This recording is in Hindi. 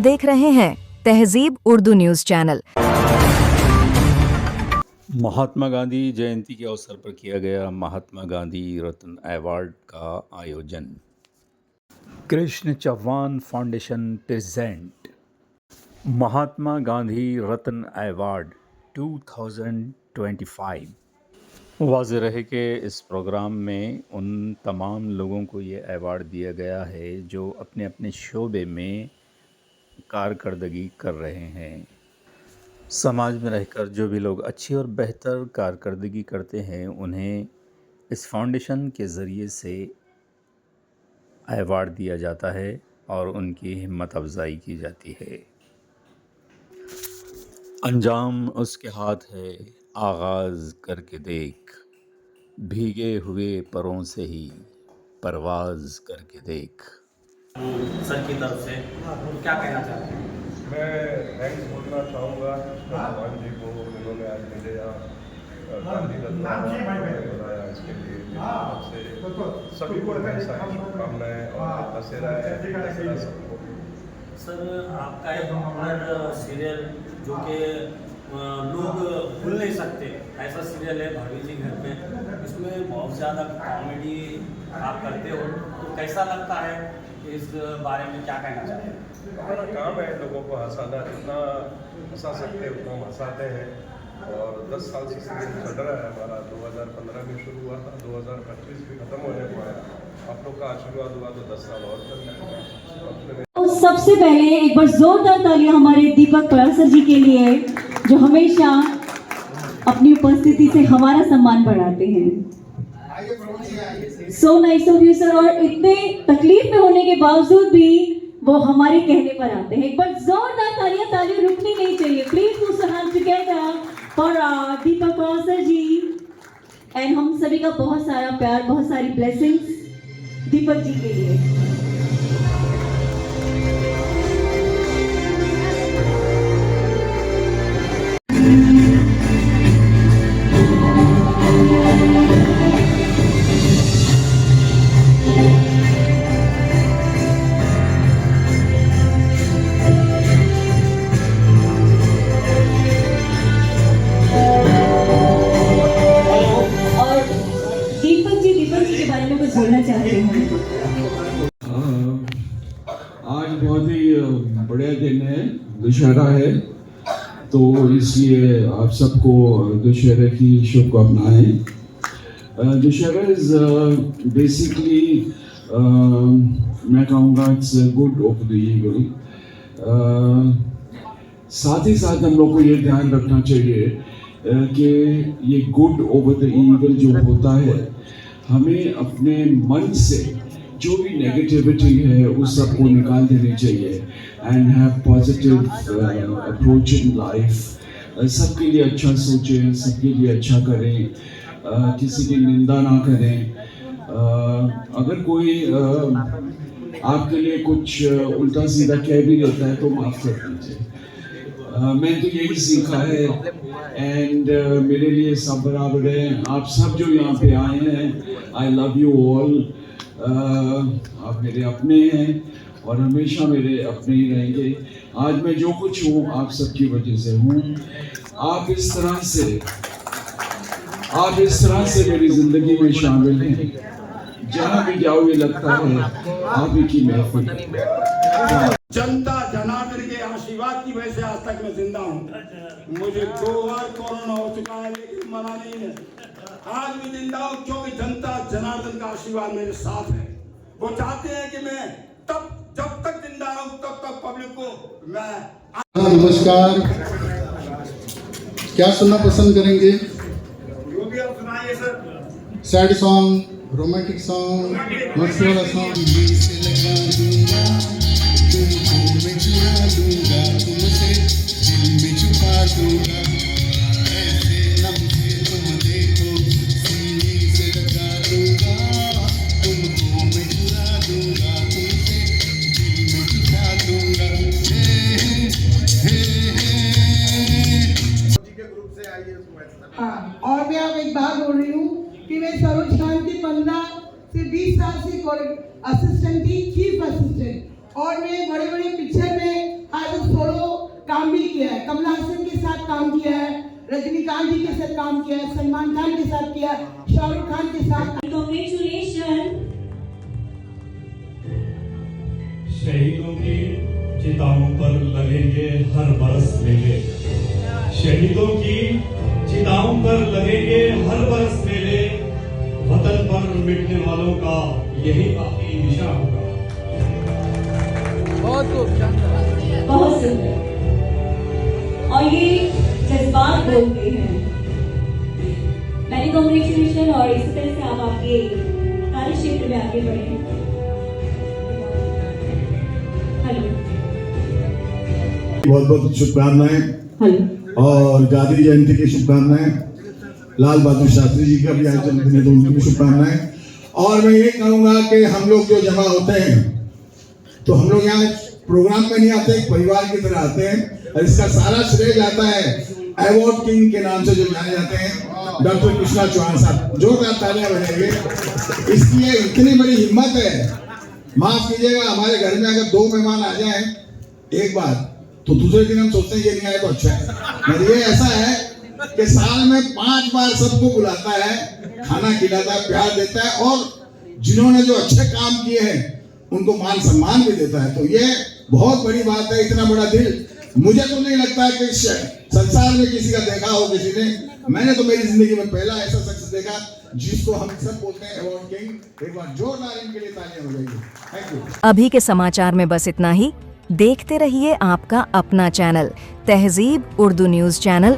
देख रहे हैं तहजीब उर्दू न्यूज चैनल। महात्मा गांधी जयंती के अवसर पर किया गया महात्मा गांधी रत्न अवार्ड का आयोजन। कृष्ण चौहान फाउंडेशन प्रेजेंट महात्मा गांधी रत्न अवार्ड 2025। वाज़ेह रहे कि इस प्रोग्राम में उन तमाम लोगों को ये अवार्ड दिया गया है जो अपने अपने शोबे में कारकर्दगी कर रहे हैं। समाज में रहकर जो भी लोग अच्छी और बेहतर कारकर्दगी करते हैं उन्हें इस फाउंडेशन के ज़रिए से अवार्ड दिया जाता है और उनकी हिम्मत अफजाई की जाती है। अंजाम उसके हाथ है, आगाज़ करके देख, भीगे हुए परों से ही परवाज़ करके देख। सर की तरफ से क्या कहना चाहते हैं? मैं थैंक्स बोलना चाहूँगा भगवान जी को, उन्होंने आज मेरे यहाँ गांधी रत्न बनाया, इसके लिए मेरी तरफ से सभी को ढेर सारी शुभकामनाएं और दशहरा सबको। सर आपका एक पॉपुलर सीरियल जो कि लोग भूल नहीं सकते ऐसा सीरियल है भाभी जी घर पे, इसमें बहुत ज़्यादा कॉमेडी आप करते हो, तो कैसा लगता है? इस बारे में क्या कहना चाहते हैं? हमारा काम है लोगों को हंसाना, जितना हंसा सकते हैं उतना हम हंसाते हैं और 10 साल से सीरियल चल रहा है हमारा। 2015 में शुरू हुआ था, 2025 भी खत्म होने को आया। आप लोग का आशीर्वाद हुआ तो 10 साल और चल जाएगा। और सबसे पहले एक बार जोरदार तालियां हमारे दीपक परासर जी के लिए जो हमेशा अपनी उपस्थिति से हमारा सम्मान बढ़ाते हैं। So nice of you sir. और इतने तकलीफ में होने के बावजूद भी वो हमारे कहने पर आते हैं। एक बार जोरदार तालियां रुकनी नहीं चाहिए। Please put your hands together for Deepak Parasar ji. And हम सभी का बहुत सारा प्यार, बहुत सारी ब्लेसिंग्स दीपक जी के लिए। आज बहुत ही बढ़िया दिन है, दशहरा है, तो इसलिए आप सबको दशहरे की शुभकामनाएं। दशहरा इज बेसिकली मैं कहूँगा it's good of the evil. साथ ही साथ हम लोग को ये ध्यान रखना चाहिए कि ये गुड ओवर द ईविल जो होता है, हमें अपने मन से जो भी नेगेटिविटी है उस सब को निकाल देनी चाहिए and have positive approach in life. सबके लिए अच्छा सोचें, सबके लिए अच्छा करें, किसी की निंदा ना करें। अगर कोई आपके लिए कुछ उल्टा सीधा कह भी देता है तो माफ़ कर दीजिए। मैं तो यही सीखा है एंड मेरे लिए सब बराबर हैं। आप सब जो यहाँ पे आए हैं, आई लव यू ऑल। आप मेरे अपने हैं और हमेशा मेरे अपने ही रहेंगे। आज मैं जो कुछ हूँ आप सबकी वजह से हूँ। आप इस तरह से मेरी जिंदगी में शामिल हैं। जहाँ भी जाओ ये लगता है आप ही की महफिल। जनता जनार्दन के आशीर्वाद की वजह से आज तक मैं जिंदा हूँ। मुझे 2 बार कोरोना हो चुका है लेकिन मरा नहीं है। आज भी जिंदा हूँ क्योंकि जनता जनार्दन का आशीर्वाद मेरे साथ है। वो चाहते हैं कि मैं जब तक जिंदा हूँ तब तक पब्लिक को मैं। नमस्कार, क्या सुनना पसंद करेंगे? जो भी आप सुनाइए sir. Sad song, romantic song, मस्ती वाला सॉन्ग। हाँ, और मैं अब एक बात बोल रही हूँ कि मैं सरोज खान की 15 से 20 साल से असिस्टेंट थी, चीफ असिस्टेंट। और मैं बड़े बड़े पिक्चर में आज सोलो काम भी किया है, कमला हसन के साथ काम किया है, रजनीकांत जी के साथ काम किया है, सलमान खान के साथ किया है, शाहरुख खान के साथ। Congratulations. शहीदों की चिताओं पर लगेंगे हर बरस मेले, शहीदों की चिताओं पर लगेंगे हर बरस मेले, वतन पर मिटने वालों का यही आखिरी निशा होगा। बहुत सुंदर, और ये जज्बात बोलते हैं। मैंने कॉन्ग्रेचुलेशन, और इसी तरह से आप आपके कार्य क्षेत्र में आगे बढ़े। हेलो बहुत बहुत शुभकामनाएं हेलो और गांधी जयंती की शुभकामनाएं। लाल बहादुर शास्त्री जी का भी आज जन्मदिन है तो उनकी भी शुभकामनाएं। और मैं ये कहूँगा कि हम लोग जो जमा होते हैं तो हम लोग यहाँ प्रोग्राम में नहीं आते, एक परिवार की तरह आते हैं, और इसका सारा श्रेय जाता है अवार्ड किंग के नाम से जो जाने जाते हैं, डॉक्टर कृष्णा चौहान साहब। जोरदार तालियां बजाइए। इसकी ये इतनी बड़ी हिम्मत है, माफ कीजिएगा, हमारे घर में अगर 2 मेहमान आ जाएं एक बार तो दूसरे दिन हम सोचते हैं ये नहीं आए तो अच्छा है। मगर ये ऐसा है कि साल में 5 बार सबको बुलाता है, खाना खिलाता है, प्यार देता है, और जिन्होंने जो अच्छे काम किए हैं उनको मान सम्मान भी देता है। तो ये बहुत बड़ी बात है। इतना बड़ा दिल मुझे तो नहीं लगता है कि संसार में किसी का देखा हो किसी ने। मैंने तो मेरी जिंदगी में पहला ऐसा शख्स देखा जिसको हम सब बोलते हैं अवार्ड किंग। एक बार जोरदार इनके लिए तालियां हो जाएगी। Thank you. अभी के समाचार में बस इतना ही। देखते रहिए आपका अपना चैनल तहजीब उर्दू न्यूज़ चैनल।